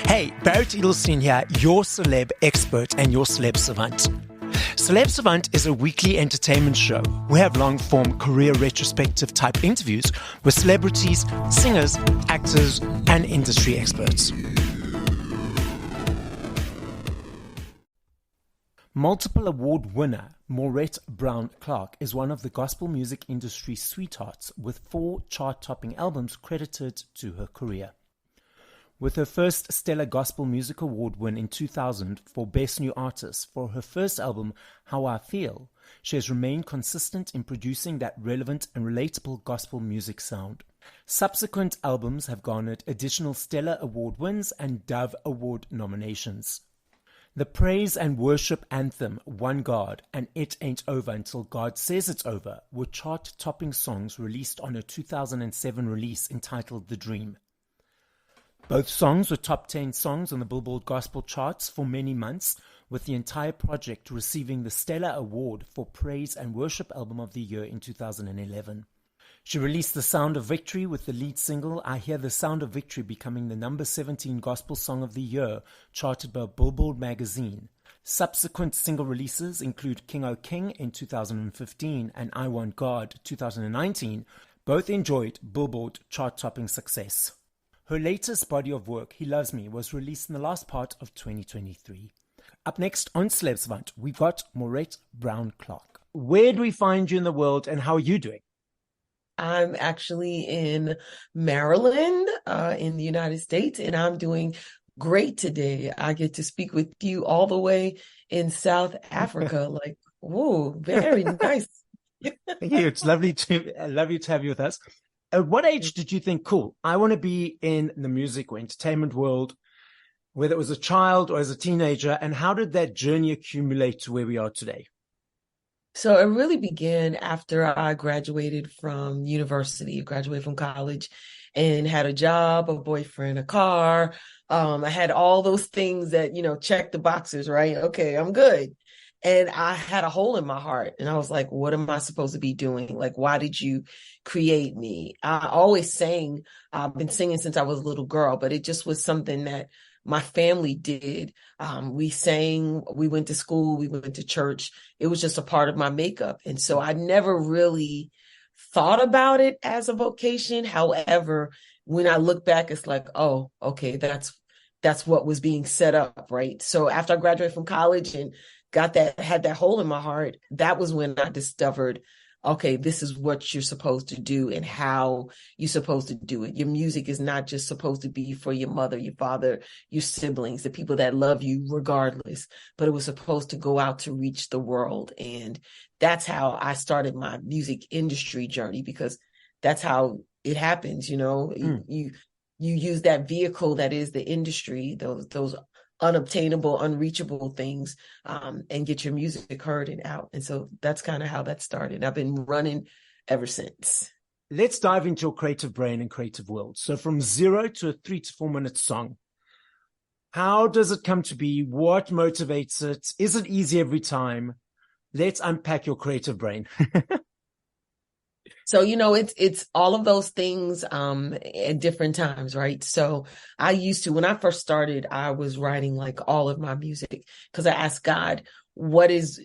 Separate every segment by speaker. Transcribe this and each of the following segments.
Speaker 1: Hey, Barrett Edelstein here, your celeb expert and your Celeb Savant. Celeb Savant is a weekly entertainment show. We have long-form career retrospective type interviews with celebrities, singers, actors, and industry experts. Multiple award winner Maurette Brown Clark is one of the gospel music industry sweethearts with 4 chart-topping albums credited to her career. With her first Stellar Gospel Music Award win in 2000 for Best New Artist for her first album, How I Feel, she has remained consistent in producing that relevant and relatable gospel music sound. Subsequent albums have garnered additional Stellar Award wins and Dove Award nominations. The praise and worship anthem One God and It Ain't Over Until God Says It's Over were chart-topping songs released on her 2007 release entitled The Dream. Both songs were top 10 songs on the Billboard Gospel charts for many months, with the entire project receiving the Stellar Award for Praise and Worship Album of the Year in 2011. She released The Sound of Victory with the lead single I Hear the Sound of Victory becoming the number 17 Gospel Song of the Year, charted by Billboard magazine. Subsequent single releases include King O' King in 2015 and I Want God 2019. Both enjoyed Billboard chart-topping success. Her latest body of work, He Loves Me, was released in the last part of 2023. Up next on Celeb Savant, we've got Maurette Brown Clark. Where do we find you in the world and how are you doing?
Speaker 2: I'm actually in Maryland, in the United States, and I'm doing great today. I get to speak with you all the way in South Africa. Like, whoa, very nice.
Speaker 1: Thank you. It's lovely to have you with us. At what age did you think, cool, I want to be in the music or entertainment world, whether it was a child or as a teenager, and how did that journey accumulate to where we are today?
Speaker 2: So it really began after I graduated from university, graduated from college, and had a job, a boyfriend, a car. I had all those things that, check the boxes, right? Okay, I'm good. And I had a hole in my heart and I was like, what am I supposed to be doing? Like, why did you create me? I always sang. I've been singing since I was a little girl, but it just was something that my family did. We sang, we went to school, we went to church. It was just a part of my makeup. And so I never really thought about it as a vocation. However, when I look back, it's like, oh, okay, that's what was being set up, right? So after I graduated from college and had that hole in my heart, that was when I discovered, okay, this is what you're supposed to do and how you're supposed to do it. Your music is not just supposed to be for your mother, your father, your siblings, the people that love you regardless, but it was supposed to go out to reach the world. And that's how I started my music industry journey, because that's how it happens. You use that vehicle that is the industry, those unobtainable, unreachable things, and get your music heard and out. And so that's kind of how that started. I've been running ever since.
Speaker 1: Let's dive into your creative brain and creative world. So from 0 to a 3 to 4 minute song, how does it come to be? What motivates it? Is it easy every time? Let's unpack your creative brain.
Speaker 2: So, it's all of those things at different times, right? So when I first started, I was writing like all of my music because I asked God,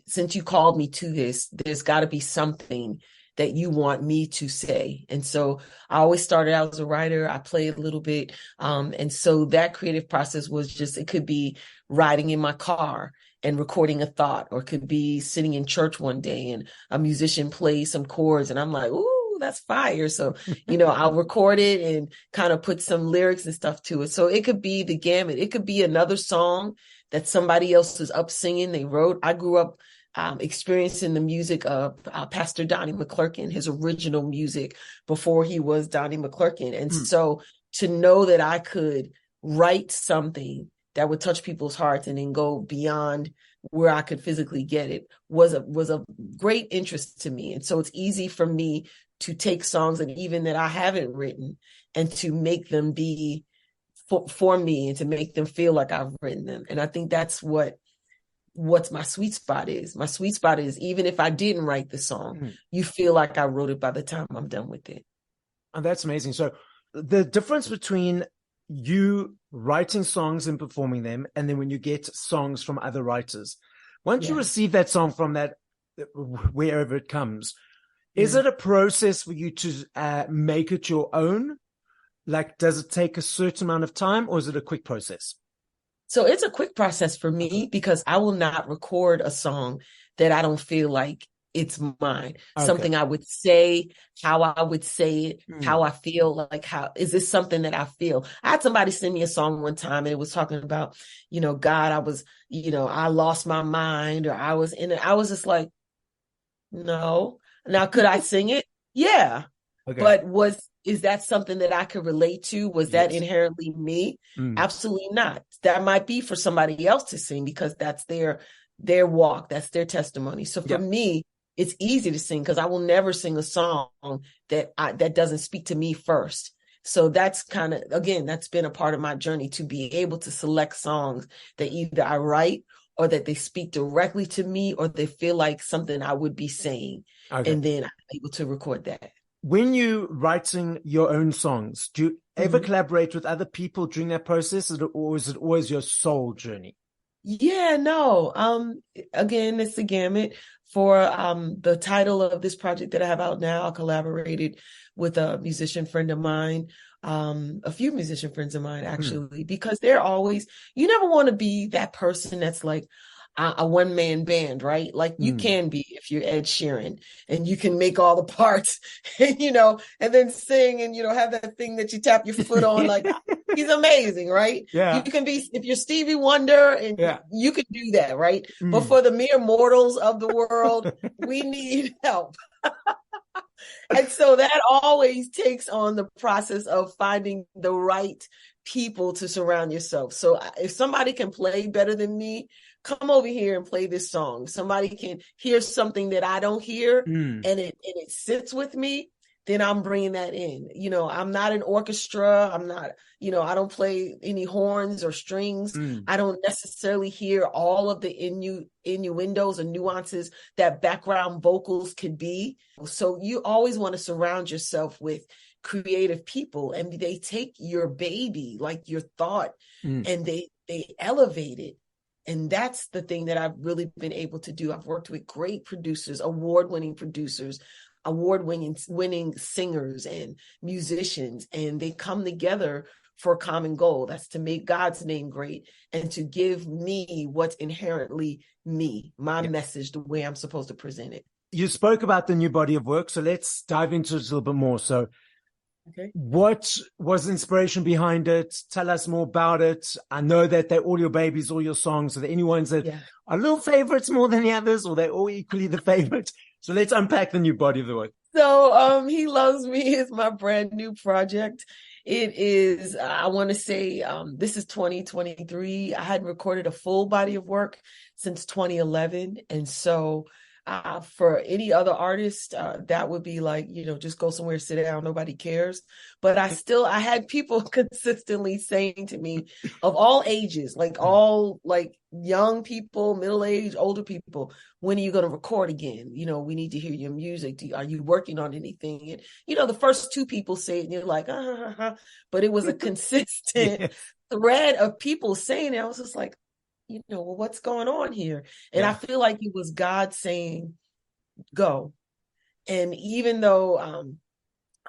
Speaker 2: since you called me to this, there's got to be something that you want me to say. And so I always started out as a writer. I played a little bit. And so that creative process was just, it could be riding in my car and recording a thought, or it could be sitting in church one day and a musician plays some chords and I'm like, ooh, that's fire. So, I'll record it and kind of put some lyrics and stuff to it. So it could be the gamut. It could be another song that somebody else is up singing, they wrote. I grew up experiencing the music of Pastor Donnie McClurkin, his original music before he was Donnie McClurkin. And so to know that I could write something that would touch people's hearts and then go beyond where I could physically get it was a great interest to me. And so it's easy for me to take songs and even that I haven't written and to make them be for me and to make them feel like I've written them. And I think that's what what my sweet spot is. My sweet spot is, even if I didn't write the song,
Speaker 1: Mm.
Speaker 2: you feel like I wrote it by the time I'm done with it.
Speaker 1: And that's amazing. So the difference between you writing songs and performing them, and then when you get songs from other writers, once you
Speaker 2: Yeah.
Speaker 1: receive that song from that, wherever it comes, is
Speaker 2: Yeah.
Speaker 1: it a process for you to make it your own? Like, does it take a certain amount of time, or is it a quick process?
Speaker 2: So it's a quick process for me because I will not record a song that I don't feel like it's mine.
Speaker 1: Okay.
Speaker 2: Something I would say, how I would say it,
Speaker 1: Mm.
Speaker 2: how I feel, like how is this something that I feel? I had somebody send me a song one time and it was talking about, God, I was, I lost my mind, or I was in it. I was just like, no. Now, could I sing it? Yeah.
Speaker 1: Okay.
Speaker 2: But is that something that I could relate to? Was that
Speaker 1: Yes.
Speaker 2: inherently me?
Speaker 1: Mm.
Speaker 2: Absolutely not. That might be for somebody else to sing because that's their walk, that's their testimony. So for
Speaker 1: Yeah.
Speaker 2: me, it's easy to sing because I will never sing a song that doesn't speak to me first. So that's again, that's been a part of my journey, to be able to select songs that either I write or that they speak directly to me, or they feel like something I would be saying.
Speaker 1: Okay.
Speaker 2: And then I'm able to record that.
Speaker 1: When you writing your own songs, do you ever
Speaker 2: Mhm.
Speaker 1: collaborate with other people during that process, or is it always your sole journey?
Speaker 2: Yeah, no. Again, it's the gamut. For the title of this project that I have out now, I collaborated with a musician friend of mine, a few musician friends of mine
Speaker 1: Mm.
Speaker 2: actually, because you never want to be that person that's like a one-man band, right? Like you
Speaker 1: Mm.
Speaker 2: can be if you're Ed Sheeran and you can make all the parts, and and then sing and have that thing that you tap your foot on, like he's amazing, right? You
Speaker 1: Yeah.
Speaker 2: can be, if you're Stevie Wonder, and
Speaker 1: Yeah.
Speaker 2: you can do that, right? But
Speaker 1: Mm.
Speaker 2: for the mere mortals of the world, we need help. And so that always takes on the process of finding the right people to surround yourself. So if somebody can play better than me, come over here and play this song. Somebody can hear something that I don't hear,
Speaker 1: Mm.
Speaker 2: and it sits with me, then I'm bringing that in. I'm not an orchestra. I'm not, I don't play any horns or strings.
Speaker 1: Mm.
Speaker 2: I don't necessarily hear all of the innuendos and nuances that background vocals could be. So you always want to surround yourself with creative people, and they take your baby, like your thought,
Speaker 1: Mm.
Speaker 2: and they elevate it. And that's the thing that I've really been able to do. I've worked with great producers, award-winning producers, award-winning singers and musicians, and they come together for a common goal. That's to make God's name great and to give me what's inherently me, my
Speaker 1: Yeah.
Speaker 2: message, the way I'm supposed to present it.
Speaker 1: You spoke about the new body of work, so let's dive into it a little bit more. So
Speaker 2: Okay.
Speaker 1: what was the inspiration behind it? Tell us more about it. I know that they're all your babies, all your songs. Are there any ones that
Speaker 2: Yeah.
Speaker 1: are little favorites more than the others, or they're all equally the favorite? So let's unpack the new body of the work.
Speaker 2: So He Loves Me is my brand new project. It is, I want to say, this is 2023. I hadn't recorded a full body of work since 2011. And so for any other artist, that would be like, just go somewhere, sit down, nobody cares. But I had people consistently saying to me, of all ages, like all like young people, middle-aged, older people, when are you going to record again? We need to hear your music. Are you working on anything? And, the first two people say it and you're like, but it was a consistent
Speaker 1: Yes.
Speaker 2: thread of people saying it. I was just like, well, what's going on here? And I
Speaker 1: Yeah.
Speaker 2: feel like it was God saying, go. And even though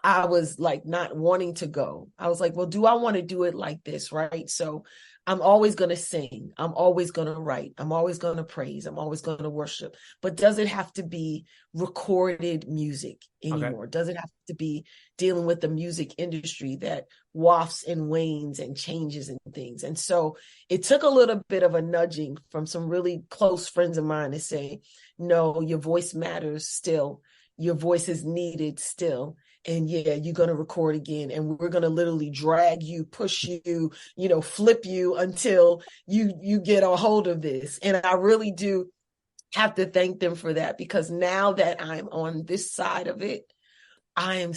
Speaker 2: I was like not wanting to go, I was like, well, do I want to do it like this? Right. So I'm always going to sing. I'm always going to write. I'm always going to praise. I'm always going to worship. But does it have to be recorded music
Speaker 1: Okay.
Speaker 2: anymore? Does it have to be dealing with the music industry that wafts and wanes and changes and things? And so it took a little bit of a nudging from some really close friends of mine to say, no, your voice matters still. Your voice is needed still. And yeah, you're going to record again, and we're going to literally drag you, push you, flip you until you get a hold of this. And I really do have to thank them for that, because now that I'm on this side of it, I'm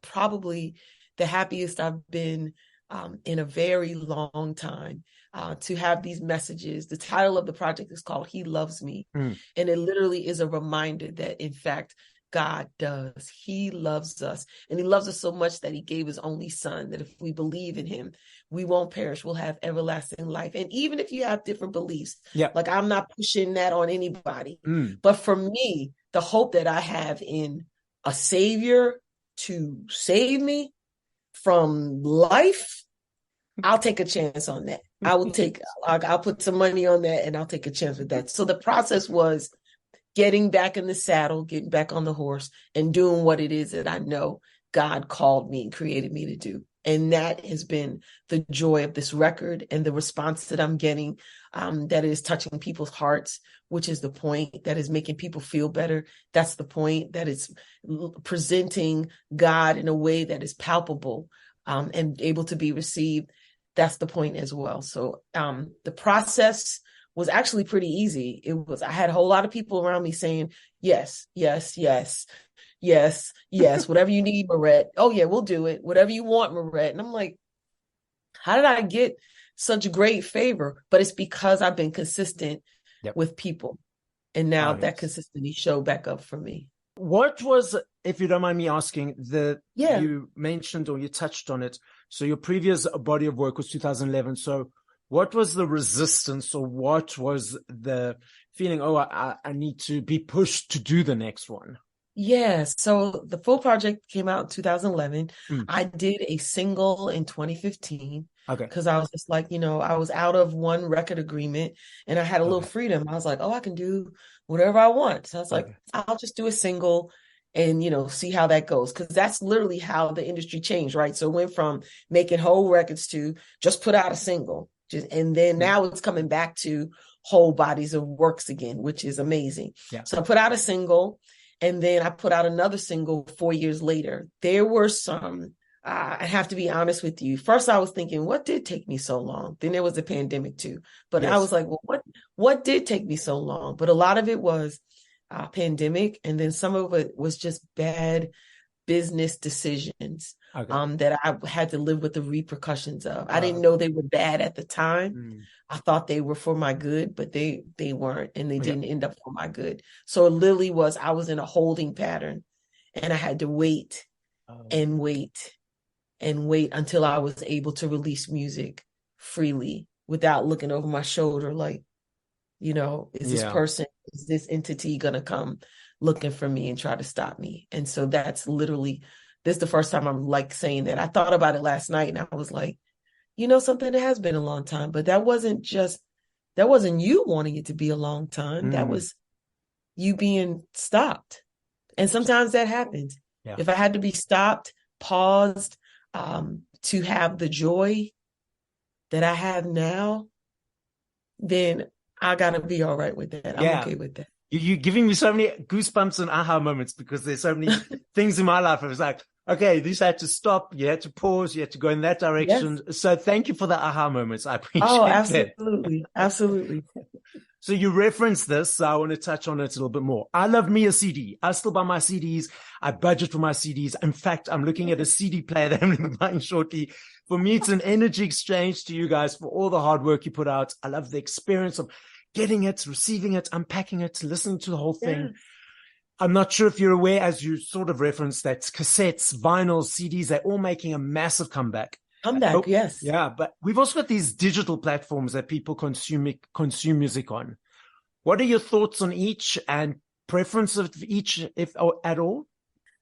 Speaker 2: probably the happiest I've been in a very long time, to have these messages. The title of the project is called He Loves Me.
Speaker 1: Mm.
Speaker 2: And it literally is a reminder that, in fact, God does. He loves us. And he loves us so much that he gave his only son, that if we believe in him, we won't perish. We'll have everlasting life. And even if you have different beliefs, like I'm not pushing that on anybody. But for me, the hope that I have in a savior to save me from life, I'll take a chance on that. I'll put some money on that and I'll take a chance with that. So the process was getting back in the saddle, getting back on the horse and doing what it is that I know God called me and created me to do. And that has been the joy of this record and the response that I'm getting, that is touching people's hearts, which is the point, that is making people feel better. That's the point, that it's presenting God in a way that is palpable, and able to be received. That's the point as well. So the process was actually pretty easy. I had a whole lot of people around me saying, yes, yes, yes, yes, yes, whatever you need, Maurette. Oh yeah, we'll do it. Whatever you want, Maurette. And I'm like, how did I get such great favor? But it's because I've been consistent with people. And now that consistency showed back up for me.
Speaker 1: What was, if you don't mind me asking, you mentioned or you touched on it. So your previous body of work was 2011. So what was the resistance, or what was the feeling, I need to be pushed to do the next one?
Speaker 2: Yes. So the full project came out in 2011. I did a single in 2015.
Speaker 1: Okay.
Speaker 2: Because I was just like, I was out of one record agreement and I had a little freedom. I was like, I can do whatever I want. So I was like, I'll just do a single and, see how that goes. Because that's literally how the industry changed, right? So it went from making whole records to just put out a single. And then now it's coming back to whole bodies of works again, which is amazing.
Speaker 1: Yeah.
Speaker 2: So I put out a single and then I put out another single 4 years later. There were some, I have to be honest with you. First, I was thinking, what did take me so long? Then there was the pandemic too. But I was like, well, what did take me so long? But a lot of it was pandemic. And then some of it was just bad business decisions that I had to live with the repercussions of. I didn't know they were bad at the time. I thought they were for my good, but they weren't, and they didn't end up for my good. So it literally was, I was in a holding pattern and I had to wait and wait and wait until I was able to release music freely without looking over my shoulder like, is this entity going to come looking for me and try to stop me? And so that's literally, this is the first time I'm like saying that. I thought about it last night and I was like, something that has been a long time, but that wasn't you wanting it to be a long time. That was you being stopped. And sometimes that happens. Yeah. If I had to be stopped, paused, to have the joy that I have now, then I gotta be all right with that. I'm okay with that.
Speaker 1: You're giving me so many goosebumps and aha moments, because there's so many things in my life. I was like, okay, this had to stop. You had to pause. You had to go in that direction. Yes. So thank you for the aha moments. I appreciate it.
Speaker 2: Absolutely. That. Absolutely.
Speaker 1: So you referenced this, so I want to touch on it a little bit more. I love me a CD. I still buy my CDs. I budget for my CDs. In fact, I'm looking at a CD player that I'm going to be buying shortly. For me, it's an energy exchange to you guys for all the hard work you put out. I love the experience of getting it, receiving it, unpacking it, listening to the whole thing. Yes. I'm not sure if you're aware, as you sort of referenced, that cassettes, vinyls, CDs, they're all making a massive comeback.
Speaker 2: Yes.
Speaker 1: Yeah, but we've also got these digital platforms that people consume music on. What are your thoughts on each and preference of each, if at all?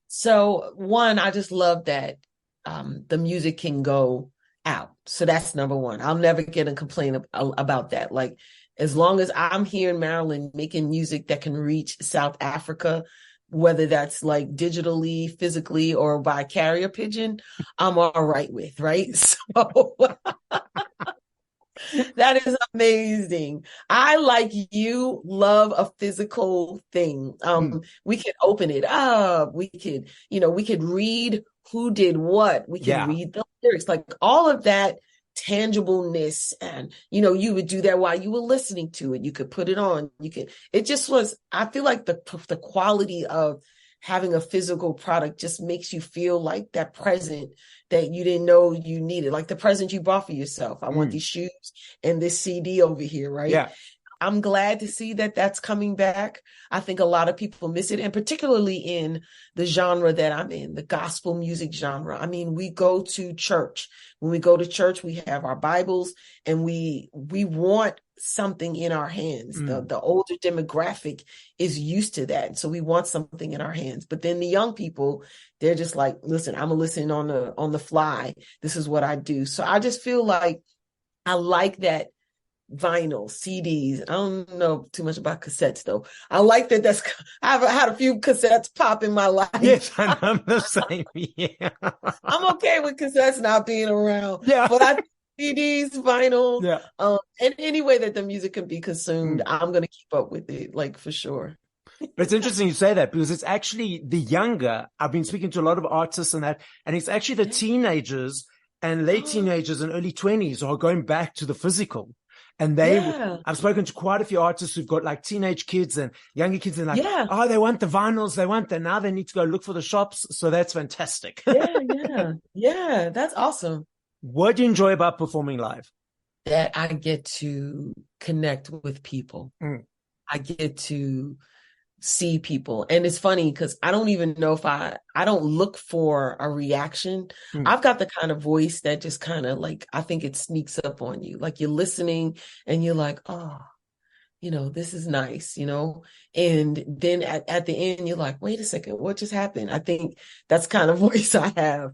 Speaker 2: So one, I just love that the music can go out. So that's number one. I'll never get a complaint about that. Like, as long as I'm here in Maryland making music that can reach South Africa, whether that's like digitally, physically, or by carrier pigeon, I'm all right with, right? So that is amazing. I, like you, love a physical thing. We could open it up. We could read who did what. We can read the lyrics, like all of that tangibleness. And, you would do that while you were listening to it. You could put it on. It just was, I feel like the quality of having a physical product just makes you feel like that present that you didn't know you needed, like the present you bought for yourself. I want these shoes and this CD over here, right?
Speaker 1: Yeah.
Speaker 2: I'm glad to see that that's coming back. I think a lot of people miss it, and particularly in the genre that I'm in, the gospel music genre. I mean, we go to church. When we go to church, we have our Bibles, and we want something in our hands. The older demographic is used to that, so we want something in our hands. But then the young people, they're just like, listen, I'm gonna listen on the fly. This is what I do. So I just feel like I like that. Vinyl, CDs. I don't know too much about cassettes though. I like that. I've had a few cassettes pop in my life.
Speaker 1: Yes, I'm the same. Yeah.
Speaker 2: I'm okay with cassettes not being around.
Speaker 1: Yeah.
Speaker 2: But I CDs, vinyl,
Speaker 1: yeah.
Speaker 2: and any way that the music can be consumed, I'm gonna keep up with it, like for sure.
Speaker 1: But it's interesting you say that, because it's actually the younger. I've been speaking to a lot of artists and it's actually the teenagers and late teenagers and early 20s who are going back to the physical. And I've spoken to quite a few artists who've got like teenage kids and younger kids, and oh, they want the vinyls, now they need to go look for the shops. So that's fantastic.
Speaker 2: Yeah, that's awesome.
Speaker 1: What do you enjoy about performing live?
Speaker 2: That I get to connect with people. I get to see people. And it's funny because I don't even know if I don't look for a reaction. I've got the kind of voice that just kind of like, I think it sneaks up on you. Like you're listening and you're like, oh, this is nice, and then at the end, you're like, wait a second, what just happened? I think that's kind of voice I have.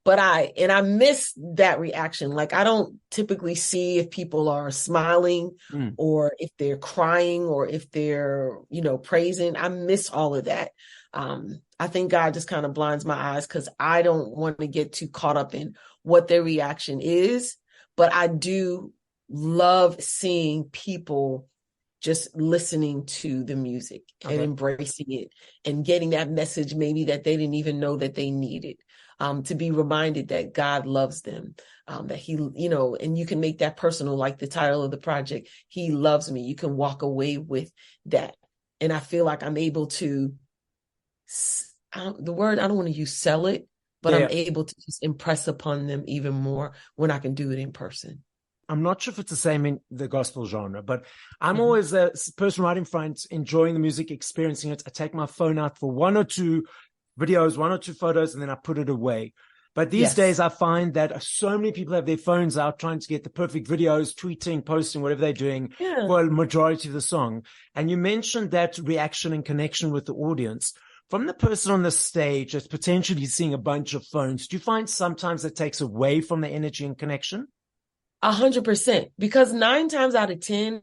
Speaker 2: But I miss that reaction. Like I don't typically see if people are smiling or if they're crying or if they're, praising. I miss all of that. I think God just kind of blinds my eyes because I don't want to get too caught up in what their reaction is. But I do love seeing people just listening to the music and embracing it and getting that message maybe that they didn't even know that they needed. To be reminded that God loves them, that he, and you can make that personal, like the title of the project, He Loves Me. You can walk away with that. And I feel like I'm able to, I don't want to use sell it, but I'm able to just impress upon them even more when I can do it in person.
Speaker 1: I'm not sure if it's the same in the gospel genre, but I'm always a person right in front, enjoying the music, experiencing it. I take my phone out for one or two videos, one or two photos, and then I put it away. But these days I find that so many people have their phones out trying to get the perfect videos, tweeting, posting, whatever they're doing for a majority of the song. And you mentioned that reaction and connection with the audience. From the person on the stage that's potentially seeing a bunch of phones, do you find sometimes it takes away from the energy and connection?
Speaker 2: 100%, because 9 times out of 10,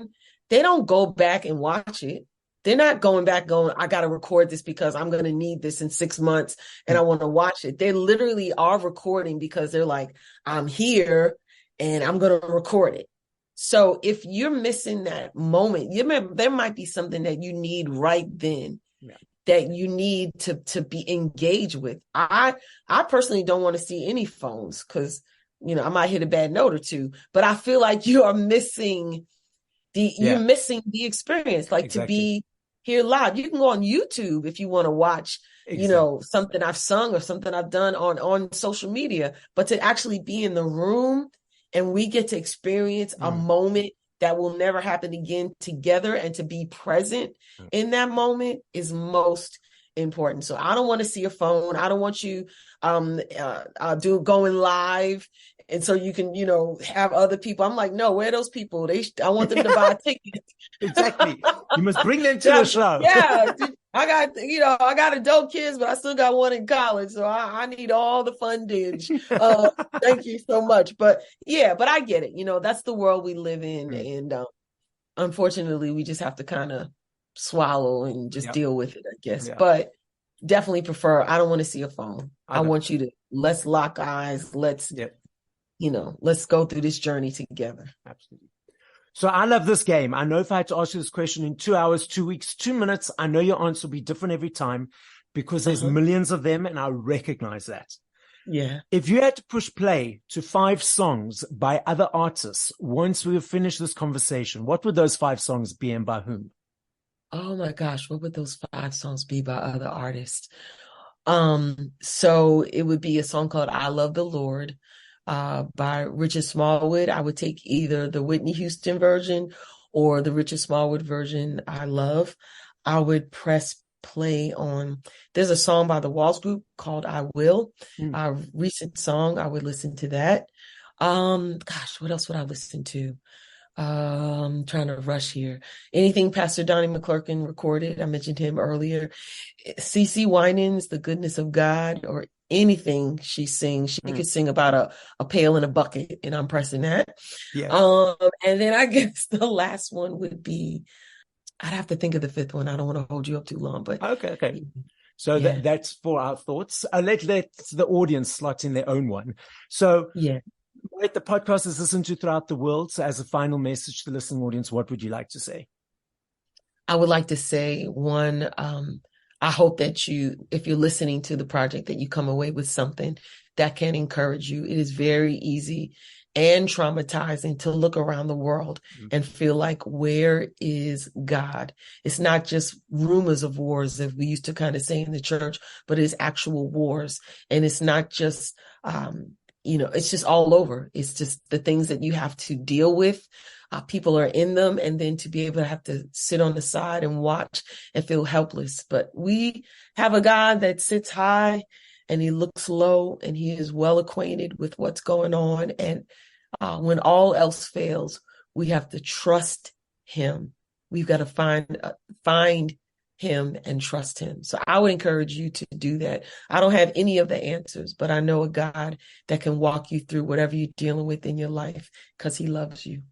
Speaker 2: they don't go back and watch it. They're not going back I got to record this because I'm going to need this in 6 months and I want to watch it. They literally are recording because they're like, I'm here and I'm going to record it. So if you're missing that moment, there might be something that you need right then that you need to be engaged with. I personally don't want to see any phones because, I might hit a bad note or two, but I feel like you are missing you're missing the experience, like to be here live. You can go on YouTube if you want to watch, something I've sung or something I've done on social media, but to actually be in the room and we get to experience a moment that will never happen again together, and to be present in that moment is most important. So I don't want to see a phone. I don't want you going live. And so you can, have other people. I'm like, no, where are those people? I want them to buy tickets.
Speaker 1: Exactly. You must bring them to the show.
Speaker 2: I got adult kids, but I still got one in college. So I need all the fundage. Thank you so much. But I get it. That's the world we live in. And unfortunately, we just have to kind of swallow and just deal with it, I guess. But definitely I don't want to see a phone. I want you to, let's lock eyes. Let's go through this journey together.
Speaker 1: Absolutely. So I love this game. I know if I had to ask you this question in 2 hours, 2 weeks, 2 minutes, I know your answer will be different every time because there's millions of them, and I recognize that.
Speaker 2: Yeah.
Speaker 1: If you had to push play to 5 songs by other artists once we have finished this conversation, what would those 5 songs be and by whom?
Speaker 2: Oh my gosh, what would those 5 songs be by other artists? So it would be a song called I Love the Lord by Richard Smallwood. I would take either the Whitney Houston version or the Richard Smallwood version I love. I would press play on, there's a song by the Walls Group called I Will.
Speaker 1: Mm.
Speaker 2: A recent song, I would listen to that. Gosh, what else would I listen to? Trying to rush here. Anything Pastor Donnie McClurkin recorded. I mentioned him earlier. CeCe Winans, The Goodness of God, or anything she sings. She
Speaker 1: Mm.
Speaker 2: could sing about a pail in a bucket, and I'm pressing that.
Speaker 1: Yeah.
Speaker 2: And then I guess the last one would be, I'd have to think of the fifth one. I don't want to hold you up too long, but
Speaker 1: Okay. So
Speaker 2: yeah,
Speaker 1: that's for our thoughts. Let the audience slot in their own one. So
Speaker 2: yeah.
Speaker 1: the podcast is listened to throughout the world. So as a final message to the listening audience, what would you like to say?
Speaker 2: I would like to say one, I hope that if you're listening to the project, that you come away with something that can encourage you. It is very easy and traumatizing to look around the world and feel like, where is God? It's not just rumors of wars that we used to kind of say in the church, but it's actual wars. And it's not just, it's just all over. It's just the things that you have to deal with. People are in them, and then to be able to have to sit on the side and watch and feel helpless. But we have a God that sits high and he looks low, and he is well acquainted with what's going on. And when all else fails, we have to trust him. We've got to find him and trust him. So I would encourage you to do that. I don't have any of the answers, but I know a God that can walk you through whatever you're dealing with in your life, because he loves you.